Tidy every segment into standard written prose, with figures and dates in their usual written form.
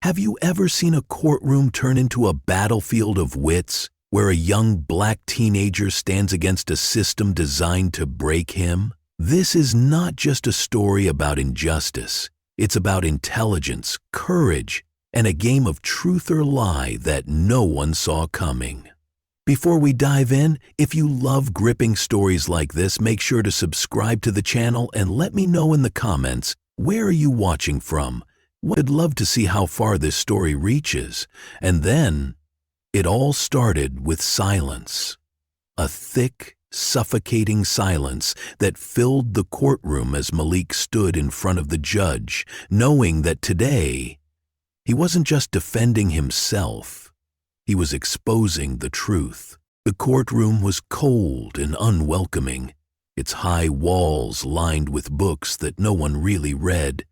Have you ever seen a courtroom turn into a battlefield of wits, where a young black teenager stands against a system designed to break him? This is not just a story about injustice. It's about intelligence, courage, and a game of truth or lie that no one saw coming. Before we dive in, if you love gripping stories like this, make sure to subscribe to the channel and let me know in the comments, where are you watching from? I'd love to see how far this story reaches. And then, it all started with silence. A thick, suffocating silence that filled the courtroom as Malik stood in front of the judge, knowing that today, he wasn't just defending himself, he was exposing the truth. The courtroom was cold and unwelcoming, its high walls lined with books that no one really read.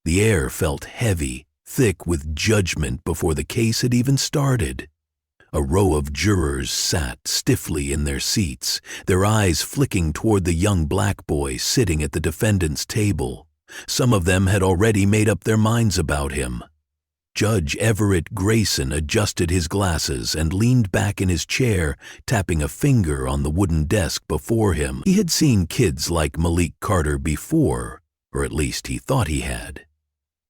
The air felt heavy, thick with judgment before the case had even started. A row of jurors sat stiffly in their seats, their eyes flicking toward the young black boy sitting at the defendant's table. Some of them had already made up their minds about him. Judge Everett Grayson adjusted his glasses and leaned back in his chair, tapping a finger on the wooden desk before him. He had seen kids like Malik Carter before, or at least he thought he had.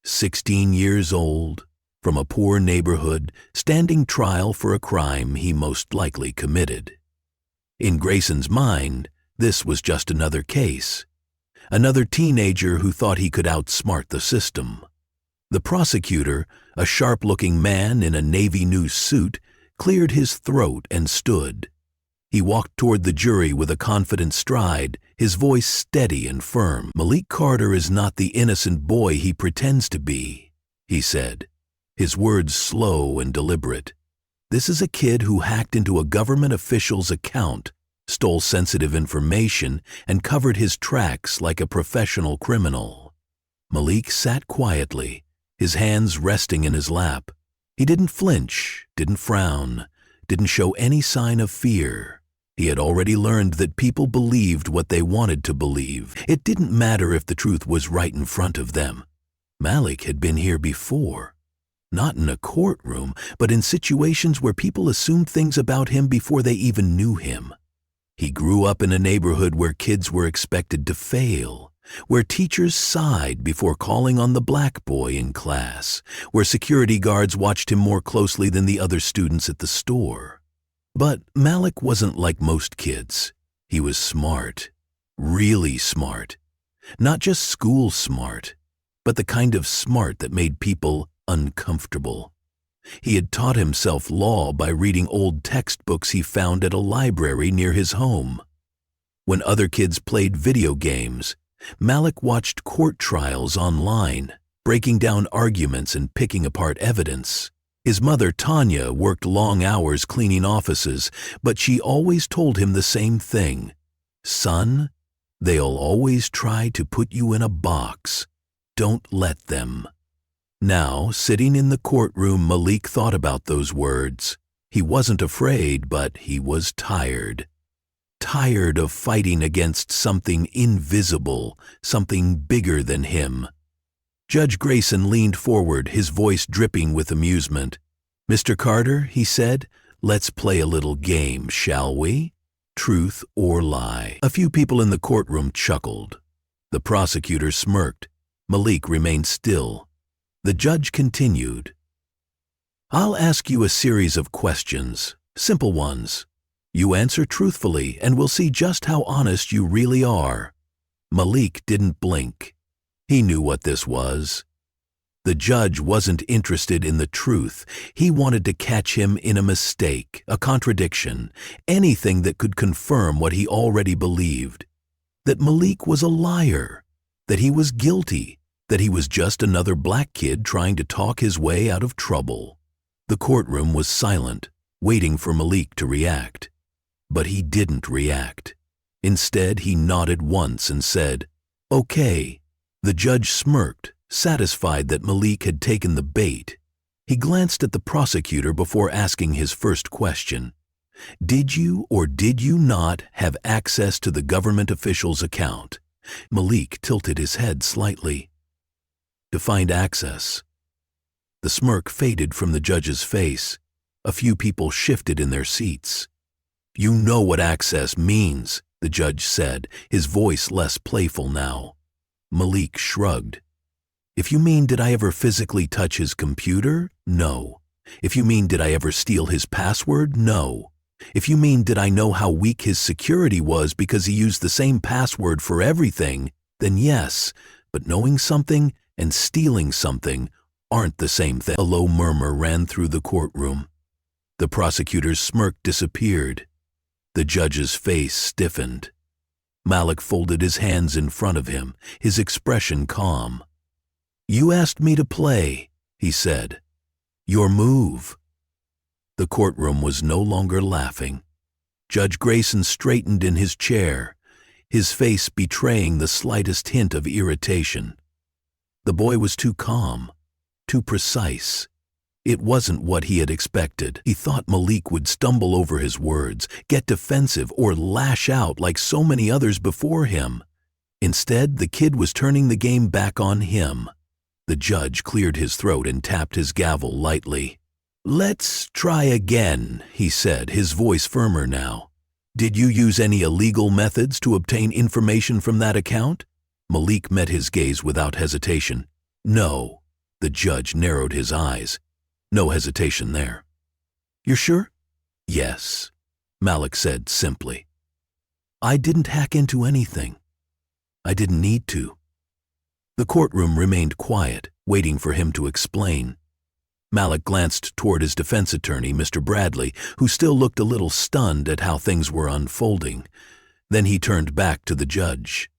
16 years old, from a poor neighborhood, standing trial for a crime he most likely committed. In Grayson's mind, this was just another case. Another teenager who thought he could outsmart the system. The prosecutor, a sharp-looking man in a navy new suit, cleared his throat and stood. He walked toward the jury with a confident stride, his voice steady and firm. "Malik Carter is not the innocent boy he pretends to be," he said, his words slow and deliberate. "This is a kid who hacked into a government official's account, stole sensitive information, and covered his tracks like a professional criminal." Malik sat quietly, his hands resting in his lap. He didn't flinch, didn't frown, didn't show any sign of fear. He had already learned that people believed what they wanted to believe. It didn't matter if the truth was right in front of them. Malik had been here before. Not in a courtroom, but in situations where people assumed things about him before they even knew him. He grew up in a neighborhood where kids were expected to fail, where teachers sighed before calling on the black boy in class, where security guards watched him more closely than the other students at the store. But Malik wasn't like most kids. He was smart, really smart. Not just school smart, but the kind of smart that made people uncomfortable. He had taught himself law by reading old textbooks he found at a library near his home. When other kids played video games, Malik watched court trials online, breaking down arguments and picking apart evidence. His mother, Tanya, worked long hours cleaning offices, but she always told him the same thing. "Son, they'll always try to put you in a box. Don't let them." Now, sitting in the courtroom, Malik thought about those words. He wasn't afraid, but he was tired. Tired of fighting against something invisible, something bigger than him. Judge Grayson leaned forward, his voice dripping with amusement. "Mr. Carter," he said, "let's play a little game, shall we? Truth or lie." A few people in the courtroom chuckled. The prosecutor smirked. Malik remained still. The judge continued. "I'll ask you a series of questions, simple ones. You answer truthfully, and we'll see just how honest you really are." Malik didn't blink. He knew what this was. The judge wasn't interested in the truth. He wanted to catch him in a mistake, a contradiction, anything that could confirm what he already believed. That Malik was a liar, that he was guilty, that he was just another black kid trying to talk his way out of trouble. The courtroom was silent, waiting for Malik to react. But he didn't react. Instead, he nodded once and said, "Okay." The judge smirked, satisfied that Malik had taken the bait. He glanced at the prosecutor before asking his first question. "Did you or did you not have access to the government official's account?" Malik tilted his head slightly. "To find access." The smirk faded from the judge's face. A few people shifted in their seats. "You know what access means," the judge said, his voice less playful now. Malik shrugged. "If you mean did I ever physically touch his computer, no. If you mean did I ever steal his password, no. If you mean did I know how weak his security was because he used the same password for everything, then yes, but knowing something and stealing something aren't the same thing." A low murmur ran through the courtroom. The prosecutor's smirk disappeared. The judge's face stiffened. Malik folded his hands in front of him, his expression calm. "You asked me to play," he said. "Your move." The courtroom was no longer laughing. Judge Grayson straightened in his chair, his face betraying the slightest hint of irritation. The boy was too calm, too precise. It wasn't what he had expected. He thought Malik would stumble over his words, get defensive, or lash out like so many others before him. Instead, the kid was turning the game back on him. The judge cleared his throat and tapped his gavel lightly. "Let's try again," he said, his voice firmer now. "Did you use any illegal methods to obtain information from that account?" Malik met his gaze without hesitation. "No." The judge narrowed his eyes. No hesitation there. "You're sure?" "Yes," Malik said simply. "I didn't hack into anything. I didn't need to." The courtroom remained quiet, waiting for him to explain. Malik glanced toward his defense attorney, Mr. Bradley, who still looked a little stunned at how things were unfolding. Then he turned back to the judge.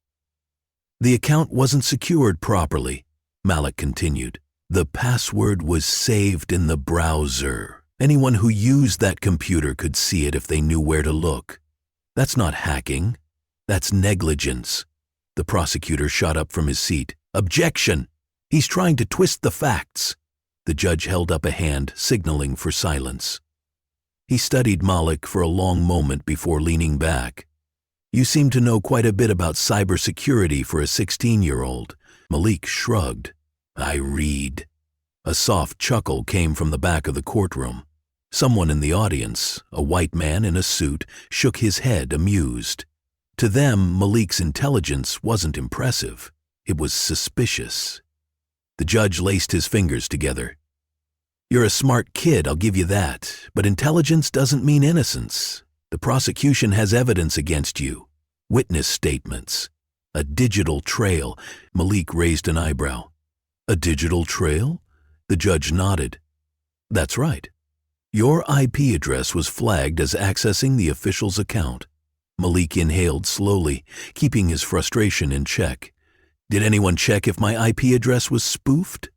"The account wasn't secured properly," Malik continued. "The password was saved in the browser. Anyone who used that computer could see it if they knew where to look. That's not hacking. That's negligence." The prosecutor shot up from his seat. "Objection! He's trying to twist the facts." The judge held up a hand, signaling for silence. He studied Malik for a long moment before leaning back. "You seem to know quite a bit about cybersecurity for a 16-year-old. Malik shrugged. "I read." A soft chuckle came from the back of the courtroom. Someone in the audience, a white man in a suit, shook his head, amused. To them, Malik's intelligence wasn't impressive. It was suspicious. The judge laced his fingers together. "You're a smart kid, I'll give you that, but intelligence doesn't mean innocence. The prosecution has evidence against you. Witness statements. A digital trail." Malik raised an eyebrow. "A digital trail?" The judge nodded. "That's right. Your IP address was flagged as accessing the official's account." Malik inhaled slowly, keeping his frustration in check. "Did anyone check if my IP address was spoofed?"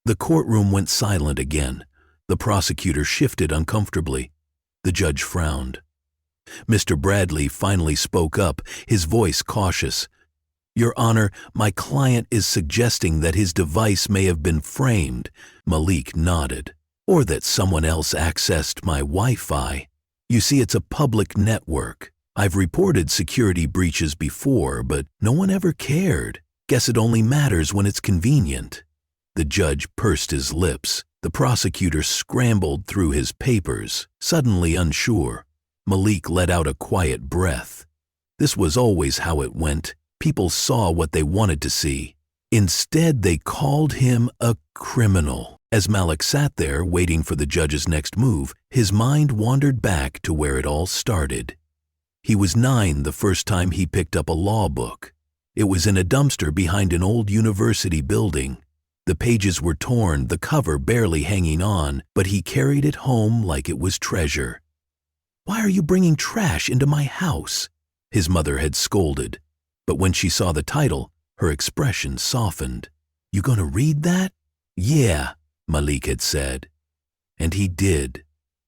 The courtroom went silent again. The prosecutor shifted uncomfortably. The judge frowned. Mr. Bradley finally spoke up, his voice cautious. "Your Honor, my client is suggesting that his device may have been framed." Malik nodded. "Or that someone else accessed my Wi-Fi. You see, it's a public network. I've reported security breaches before, but no one ever cared. Guess it only matters when it's convenient." The judge pursed his lips. The prosecutor scrambled through his papers, suddenly unsure. Malik let out a quiet breath. This was always how it went. People saw what they wanted to see. Instead, they called him a criminal. As Malik sat there waiting for the judge's next move, his mind wandered back to where it all started. He was 9 the first time he picked up a law book. It was in a dumpster behind an old university building. The pages were torn, the cover barely hanging on, but he carried it home like it was treasure. "Why are you bringing trash into my house?" his mother had scolded. But when she saw the title, her expression softened. "You gonna read that?" "Yeah," Malik had said. And he did.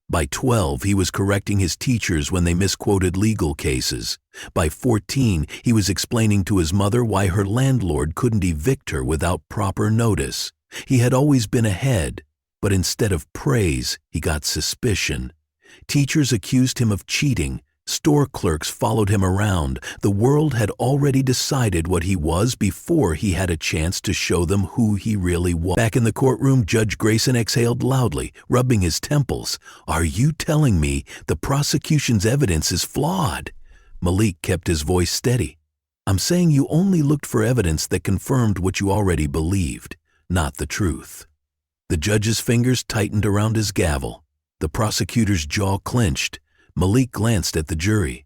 By 12, he was correcting his teachers when they misquoted legal cases. By 14, he was explaining to his mother why her landlord couldn't evict her without proper notice. He had always been ahead, but instead of praise, he got suspicion. Teachers accused him of cheating, Store clerks followed him around. The world had already decided what he was before he had a chance to show them who he really was. Back in the courtroom, Judge Grayson exhaled loudly, rubbing his temples. "Are you telling me the prosecution's evidence is flawed?" Malik kept his voice steady. "I'm saying you only looked for evidence that confirmed what you already believed, not the truth." The judge's fingers tightened around his gavel. The prosecutor's jaw clenched. Malik glanced at the jury.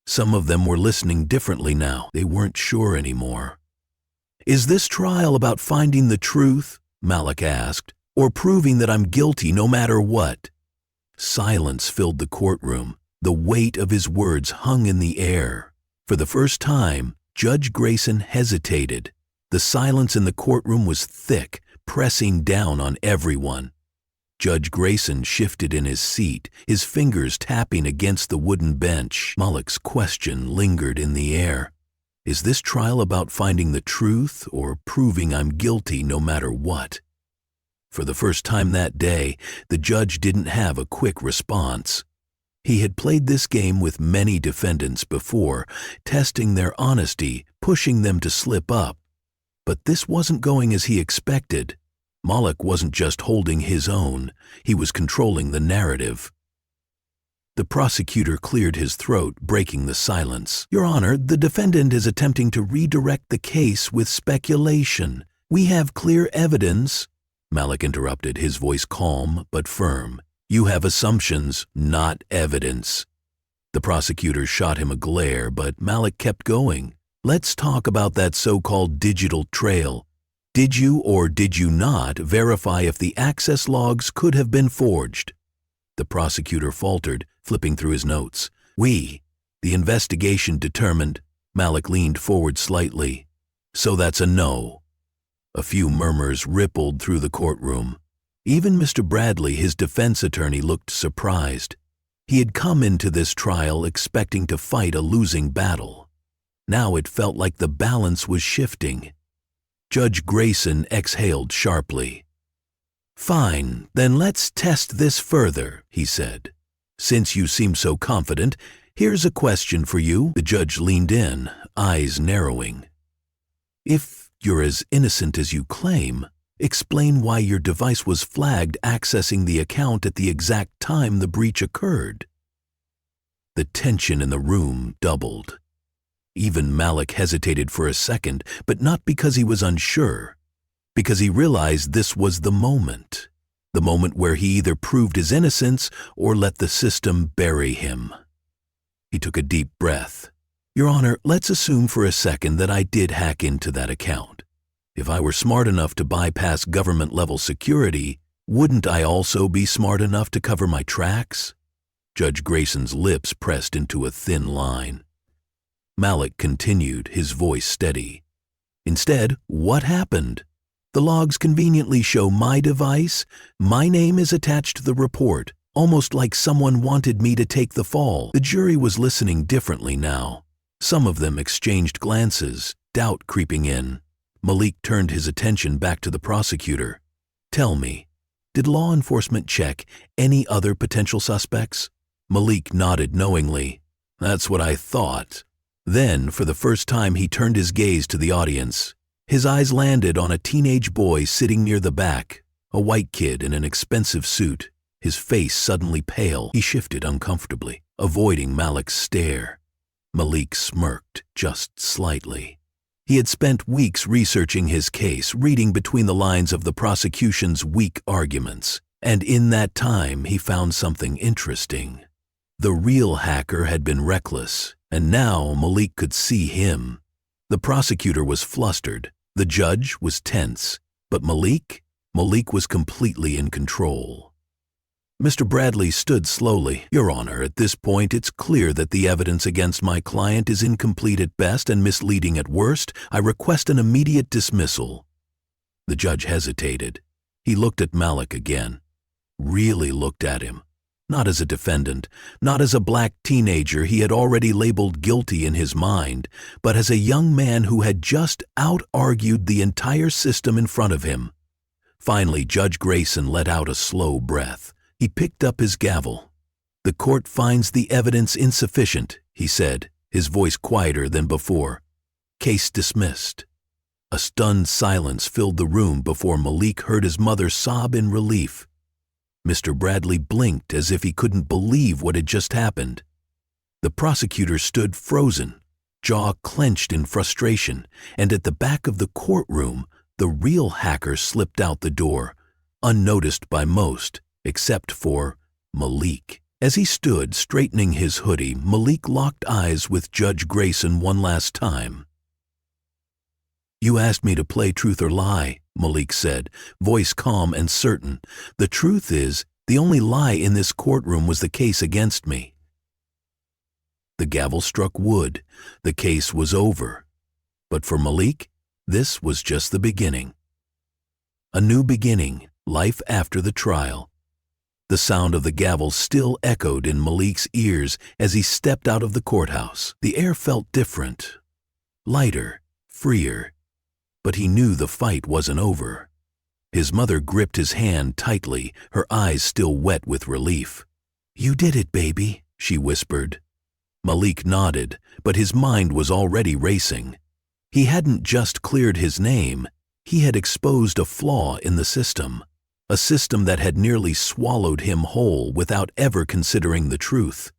Some of them were listening differently now. They weren't sure anymore. "Is this trial about finding the truth?" Malik asked, "or proving that I'm guilty no matter what?" Silence filled the courtroom. The weight of his words hung in the air. For the first time, Judge Grayson hesitated. The silence in the courtroom was thick, pressing down on everyone. Judge Grayson shifted in his seat, his fingers tapping against the wooden bench. Malik's question lingered in the air. Is this trial about finding the truth or proving I'm guilty no matter what? For the first time that day, the judge didn't have a quick response. He had played this game with many defendants before, testing their honesty, pushing them to slip up. But this wasn't going as he expected. Malik wasn't just holding his own, he was controlling the narrative. The prosecutor cleared his throat, breaking the silence. "Your Honor, the defendant is attempting to redirect the case with speculation. We have clear evidence." Malik interrupted, his voice calm but firm. "You have assumptions, not evidence." The prosecutor shot him a glare, but Malik kept going. "Let's talk about that so-called digital trail. Did you or did you not verify if the access logs could have been forged?" The prosecutor faltered, flipping through his notes. The investigation determined." Malik leaned forward slightly. "So that's a no." A few murmurs rippled through the courtroom. Even Mr. Bradley, his defense attorney, looked surprised. He had come into this trial expecting to fight a losing battle. Now it felt like the balance was shifting. Judge Grayson exhaled sharply. "Fine, then let's test this further," he said. "Since you seem so confident, here's a question for you." The judge leaned in, eyes narrowing. "If you're as innocent as you claim, explain why your device was flagged accessing the account at the exact time the breach occurred." The tension in the room doubled. Even Malik hesitated for a second, but not because he was unsure, because he realized this was the moment where he either proved his innocence or let the system bury him. He took a deep breath. "Your Honor, let's assume for a second that I did hack into that account. If I were smart enough to bypass government-level security, wouldn't I also be smart enough to cover my tracks?" Judge Grayson's lips pressed into a thin line. Malik continued, his voice steady. "Instead, what happened? The logs conveniently show my device. My name is attached to the report, almost like someone wanted me to take the fall." The jury was listening differently now. Some of them exchanged glances, doubt creeping in. Malik turned his attention back to the prosecutor. "Tell me, did law enforcement check any other potential suspects?" Malik nodded knowingly. "That's what I thought." Then, for the first time, he turned his gaze to the audience. His eyes landed on a teenage boy sitting near the back, a white kid in an expensive suit. His face suddenly pale. He shifted uncomfortably, avoiding Malik's stare. Malik smirked, just slightly. He had spent weeks researching his case, reading between the lines of the prosecution's weak arguments, and in that time he found something interesting. The real hacker had been reckless, and now Malik could see him. The prosecutor was flustered, the judge was tense, but Malik was completely in control. Mr. Bradley stood slowly. "Your Honor, at this point it's clear that the evidence against my client is incomplete at best and misleading at worst. I request an immediate dismissal." The judge hesitated. He looked at Malik again. Really looked at him. Not as a defendant, not as a black teenager he had already labeled guilty in his mind, but as a young man who had just out-argued the entire system in front of him. Finally, Judge Grayson let out a slow breath. He picked up his gavel. "The court finds the evidence insufficient," he said, his voice quieter than before. "Case dismissed." A stunned silence filled the room before Malik heard his mother sob in relief. Mr. Bradley blinked as if he couldn't believe what had just happened. The prosecutor stood frozen, jaw clenched in frustration, and at the back of the courtroom, the real hacker slipped out the door, unnoticed by most, except for Malik. As he stood straightening his hoodie, Malik locked eyes with Judge Grayson one last time. "You asked me to play truth or lie," Malik said, voice calm and certain. "The truth is, the only lie in this courtroom was the case against me." The gavel struck wood. The case was over. But for Malik, this was just the beginning. A new beginning, life after the trial. The sound of the gavel still echoed in Malik's ears as he stepped out of the courthouse. The air felt different, lighter, freer. But he knew the fight wasn't over. His mother gripped his hand tightly, her eyes still wet with relief. "You did it, baby," she whispered. Malik nodded, but his mind was already racing. He hadn't just cleared his name, he had exposed a flaw in the system, a system that had nearly swallowed him whole without ever considering the truth.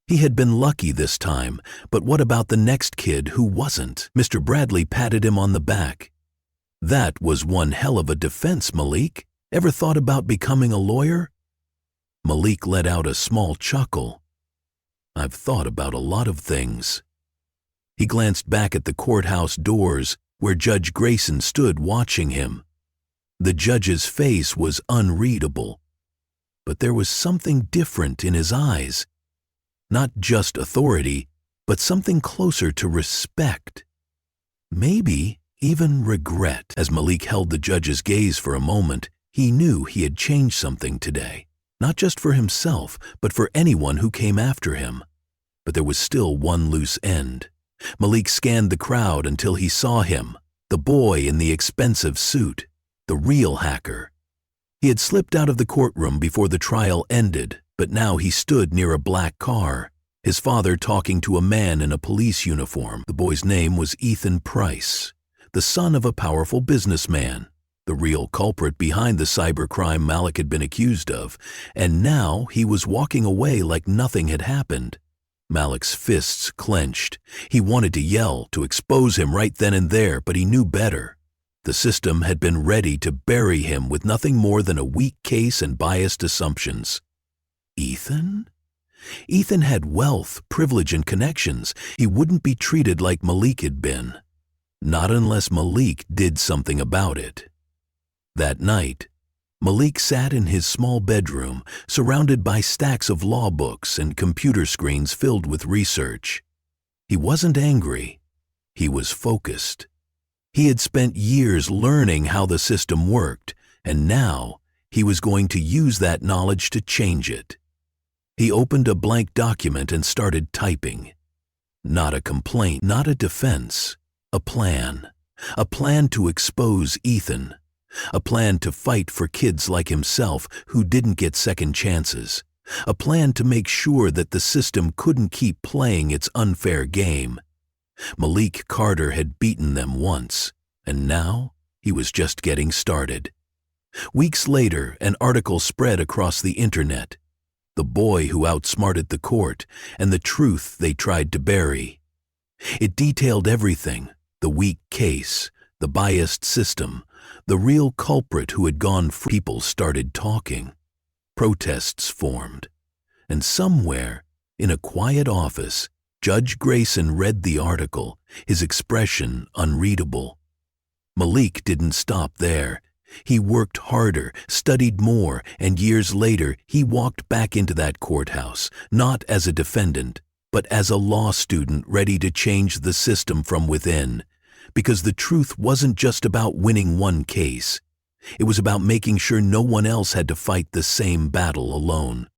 He had been lucky this time, but what about the next kid who wasn't? Mr. Bradley patted him on the back. "That was one hell of a defense, Malik. Ever thought about becoming a lawyer?" Malik let out a small chuckle. "I've thought about a lot of things." He glanced back at the courthouse doors where Judge Grayson stood watching him. The judge's face was unreadable, but there was something different in his eyes. Not just authority, but something closer to respect. Maybe even regret. As Malik held the judge's gaze for a moment, he knew he had changed something today. Not just for himself, but for anyone who came after him. But there was still one loose end. Malik scanned the crowd until he saw him, the boy in the expensive suit, the real hacker. He had slipped out of the courtroom before the trial ended, but now he stood near a black car, his father talking to a man in a police uniform. The boy's name was Ethan Price, the son of a powerful businessman, the real culprit behind the cybercrime Malik had been accused of, and now he was walking away like nothing had happened. Malik's fists clenched. He wanted to yell, to expose him right then and there, but he knew better. The system had been ready to bury him with nothing more than a weak case and biased assumptions. Ethan? Ethan had wealth, privilege, and connections. He wouldn't be treated like Malik had been. Not unless Malik did something about it. That night, Malik sat in his small bedroom, surrounded by stacks of law books and computer screens filled with research. He wasn't angry. He was focused. He had spent years learning how the system worked, and now he was going to use that knowledge to change it. He opened a blank document and started typing. Not a complaint, not a defense, a plan. A plan to expose Ethan. A plan to fight for kids like himself who didn't get second chances. A plan to make sure that the system couldn't keep playing its unfair game. Malik Carter had beaten them once, and now he was just getting started. Weeks later, an article spread across the internet. The boy who outsmarted the court and the truth they tried to bury. It detailed everything: the weak case, the biased system, the real culprit who had gone free. People started talking. Protests formed. And somewhere, in a quiet office, Judge Grayson read the article, his expression unreadable. Malik didn't stop there. He worked harder, studied more, and years later he walked back into that courthouse, not as a defendant, but as a law student ready to change the system from within. Because the truth wasn't just about winning one case. It was about making sure no one else had to fight the same battle alone.